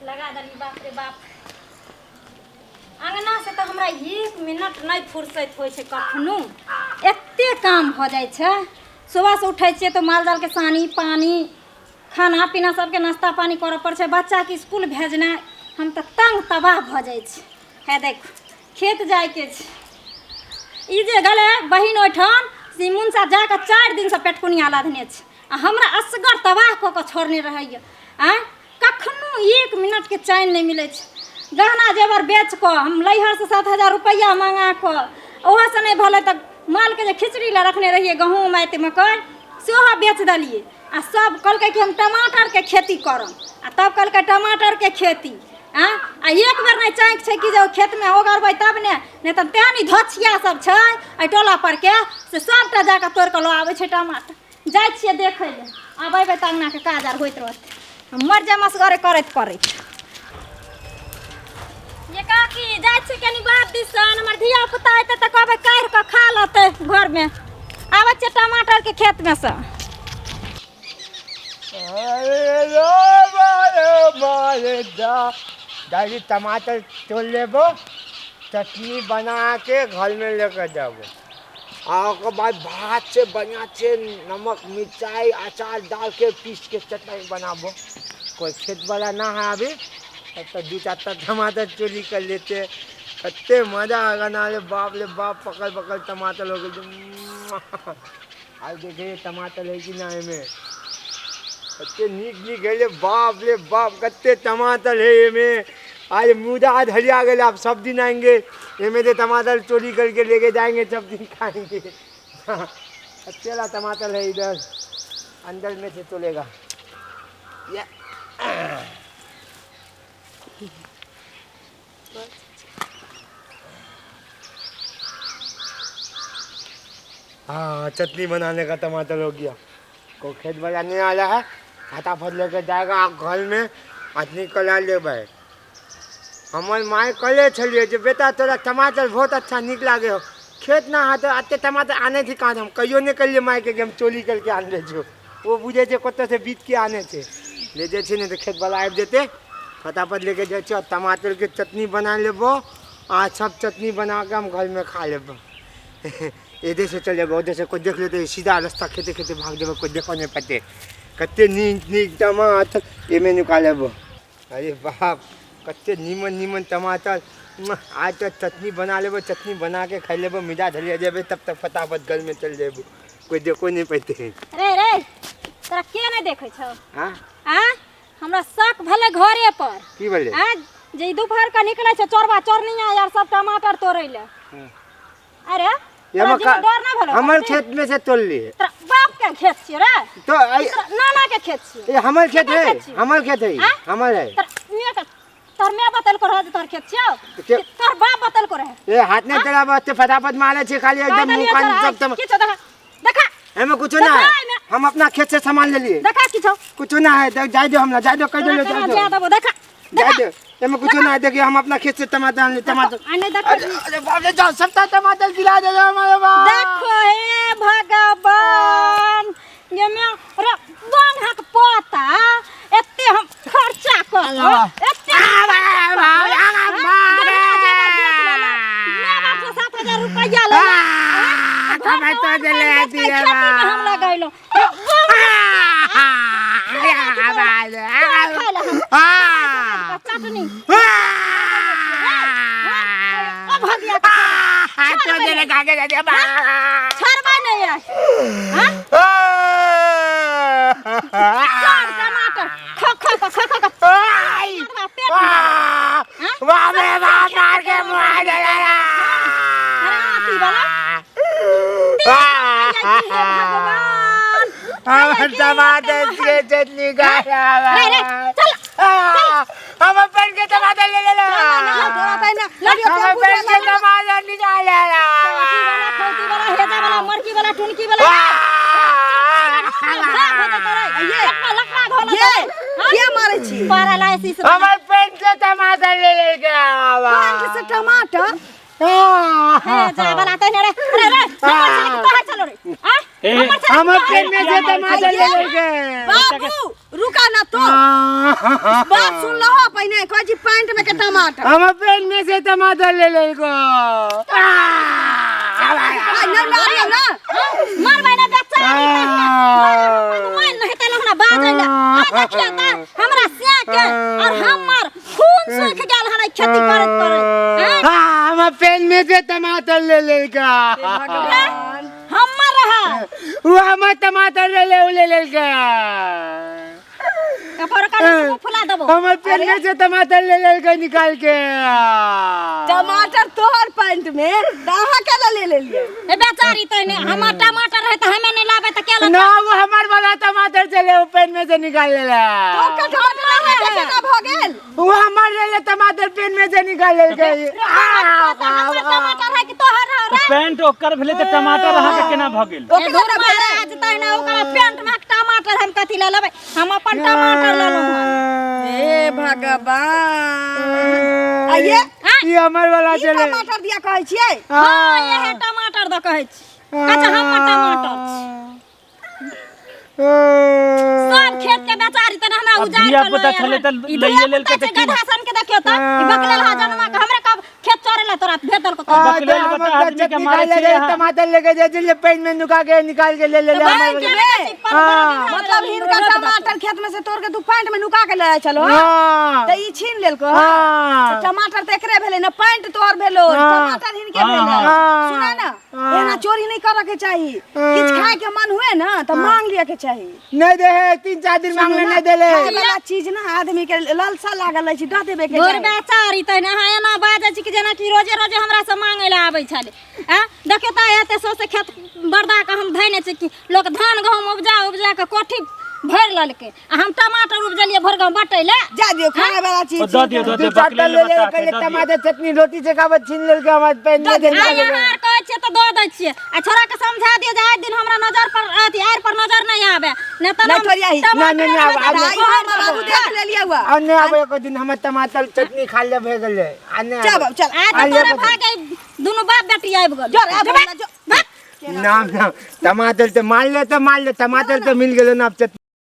लगा दली बाप रे बाप। अंगना से तो हमरा 1 मिनट नहीं फुर्सत होय छे कखनो। एते काम हो जाय छे। सुबह से उठै छे तो माल जाल के सानी पानी खाना पीना सबके नाश्ता पानी करे पड़ छे। बच्चा के स्कूल भेजना हम तो तंग तबाह भ जाय छे। है देखो खेत जाय के छे। ई जे गले बहिन ओठन सिमुन सा जाके 4 दिन से पेटकुनिया लादने छे। आ हमरा असगर तबाह क के छोड़ने रहैया। आ कखनो 1 मिनट के चैन नहीं मिले छे। गहना जेवर बेच को हम लैहर से 7,000 रुपया मांगा को ओहा से नहीं भले तक माल के जे खिचड़ी ला रखने रहिए गहूम आते मकई सेहो बेच दलिए। आ सब कहलकै कि हम टमाटर के खेती करम। आ तब कहलकै टमाटर के खेती आ एक बेर नहीं चाँक छे कि जो खेत में ओगरबै तब ने त तेहनी धछिया सब छे ए टोला पर के से सबटा जाके तोड़ के लो आबै छे टमाटर। जाय छिए देखै ले आबै त अंगना के काज आर होइत रहत। मर जा मसगरे करैत करैत ये काकी जाय छी कनी बात दिसन हमर धिया पुता आते त कहबै काढ़ के खा लते घर में। आबै छे टमाटर के खेत में से। दादी टमाटर तोड़ लेबो चटनी बना के घर में लेकर जाबो। और बाद भात से बढ़िया से नमक मिर्चाई अचार डाल के पीस के चटनी बनाबो। कोई खेत वाला ना है अभी तो 2-4 टमाटर चोरी कर लेते। कत्ते मजा आएगा ना रे बाप पकड़ पकड़ टमाटर हो गए। आज देखे टमाटर है कि ना में कत्ते नीक है बाप रे बाप कत्ते टमाटर है ये में। आज मुदा आज हरिया गए आप सब दिन आएंगे ये में टमाटर चोरी करके लेके जाएंगे सब दिन खाएंगे। अकेला टमाटर है इधर अंदर में से चलेगा। हाँ चटनी बनाने का टमाटर हो गया। को खेत वाला नहीं आया है फटाफट लेकर जाएगा आप घर में चटनी कला ले भाई। हमारे माए कले छलिए जो बेटा तोरा टमाटर बहुत अच्छा निक लागे हो खेत ना हाथ आते टमाटर आने थे कहाँ हम कहियो नहीं करिए माए के हम चोरी करके आन ले जो वो बुझे थे कत से बीत के आने थे ले जे नहीं तो खेत वाला आब देते फटाफट लेके जाए टमाटर के चटनी बना लेबो। आज सब चटनी बना के हम घर में खा लेबो। इधर से चल जाबो उधर से कोई देख लेते सीधा रास्ता खेते खेते भाग जाबो कोई देखो नहीं पाते कत्ते नीक टमाटर ये में निकालेबो। अरे बाप कत्ते नीमन टमाटर। आज तो चटनी बना लेबो चटनी बना के खा लेबो मिजा धरिया जाबे तब तक फटाफट घर में चल जाबो कोई देखो नहीं पाते। रे तोरा के नहीं देखे छौ। हां हां हमरा शक भले घरे पर की बोले आज जे दोपहर का निकले छे चोरबा चोरनिया यार सब टमाटर तोड़ै ले। अरे हमारे खेत में से तोड़ लिए बाप के खेत छे रे तो नाना के खेत छे ये हमारे खेत है हमारे है तोर मैं बतल को रह तोर खेत छे तोर बाप बतल को रहे ये हाथ ने तेरा बात फटाफट मारे छे खाली एकदम मुंह कान सब देखा हमें कुछ ना है हम अपना खेत से सामान ले लिए देखा कुछ ना है जाए दो हम ना जाए दो कह दो देखा जाए दो हमें कुछ ना है देखिए हम अपना खेत से टमाटर अरे बाप रे जाओ सब टमाटर गिरा दे हमारे बाप। देखो हे भगवान ये मैं अरे वन हक पोता एते हम खर्चा कर एते मैं 7,000 रुपया ले हमें तो दे दिया हम लगैलो चटनी तो दे लगा के दे छोड़बा नहीं है हां टमाटर खा बाप रे बाप मार के मार दे भगवान टमाटर के चटनी खाया हम पेन के टमाटर ले लो हम पेन के टमाटर निकाल वाला मरकी वाला टुनकी वाला ये मारे छी पैरालाइसिस हमर पेन से टमाटर ले के आवा पेन से टमाटर है जा वाला त रे बाहर चलो रे हम पेन में से टमाटर ले के बाबू रुका ना तू बात सुन लो पहले कह जी पैंट में के टमाटर हम पेन में से टमाटर ले ले को ना मारियो ना मार भाई बेचारी मैं नहीं त लहना बाज ले आ देखिए त हमरा से के और हमर खून सूख गेल हने खेती करत हम पेन में से टमाटर ले ले का हमर रहा वो हम टमाटर ले ले का कपर का फुला देबो हम पेन में से टमाटर ले के निकाल के टमाटर तोहर पैंट में दाहा के ले लिए ए बेचारी त ने हमर टमाटर रहे त हमें नहीं लाबे त केला ना वो हमार वाला टमाटर चले वो पेन में से निकाल ले तो का टमाटर रहे केना भ गेल वो हमार ले टमाटर पेन में से निकाल ले के हमर टमाटर है कि तोहर रे पेंट ओकर भेले त टमाटर रहा के केना भ गेल ए दूर महाराज त ने ओकरा पेंट में टमाटर हम कथि ले लेबै हम अपन टमाटर ले लो हे भगवान आइए ये हमार वाला ई चले टमाटर दिया कहै छियै हां ये है टमाटर द कहै छी अच्छा हमर टमाटर सब खेत के बेचारी त हमरा उजाड़ बिया पता चले त लइए लेल के गधा सन के देखियो त ई बकलेल हा जनमा के हमरा कब खेत चोरेला तोरा भेटल को बकलेल बता आदमी के मारे छे टमाटर लेके जे पेन में नुका के निकाल के ले ले मतलब हिनका टमाटर खेत में से तोड़ के तू पैंट में नुका के ले चलो त ई छीन लेल को टमाटर त एकरे भेले न पैंट तोर भेलो टमाटर हिनके भेले सुना ना एना चोरी नहीं करे के चाहिए किछ खाए के मन हुए ना त मांग लिया के चाहिए नहीं दे 3-4 दिन मांगले नहीं देले खाए वाला चीज ना आदमी के लालसा लागल छै द देबे के गोर चाहिए बेचारी त ने एना बाजे छी कि जेना कि रोजे रोजे हमरा से मांगे ला आबै छले आ देखियो त एते सो से खेत बर्दा के हम धैने छी कि लोग धान गहूम उपजा के कोठी भर ललके आ हम टमाटर उपजलिए भर गांव बटैले जा दियो खाए वाला चीज द दियो बकलेल बता के द टमाटर चटनी रोटी से खावत छीन लेल के हमार पेन में दे आ यहाँ कहै छियै त द दै छियै आ छोरा के समझा दियो जे आज दिन हमरा नजर पर अथी आर पर नजर नहीं आवे ने त नहीं थोड़ी आई। नहीं, दाई हमर बाबू देख लेलिया हुआ अन्ने आबे एक दिन हम टमाटर चटनी खा ले भे गेले अन्ने चल चल आ त तोरे भागे दुनु बाप बेटी आबि गेल जो रे नाम टमाटर तो मार ले टमाटर तो मिल गेल ना अब चटनी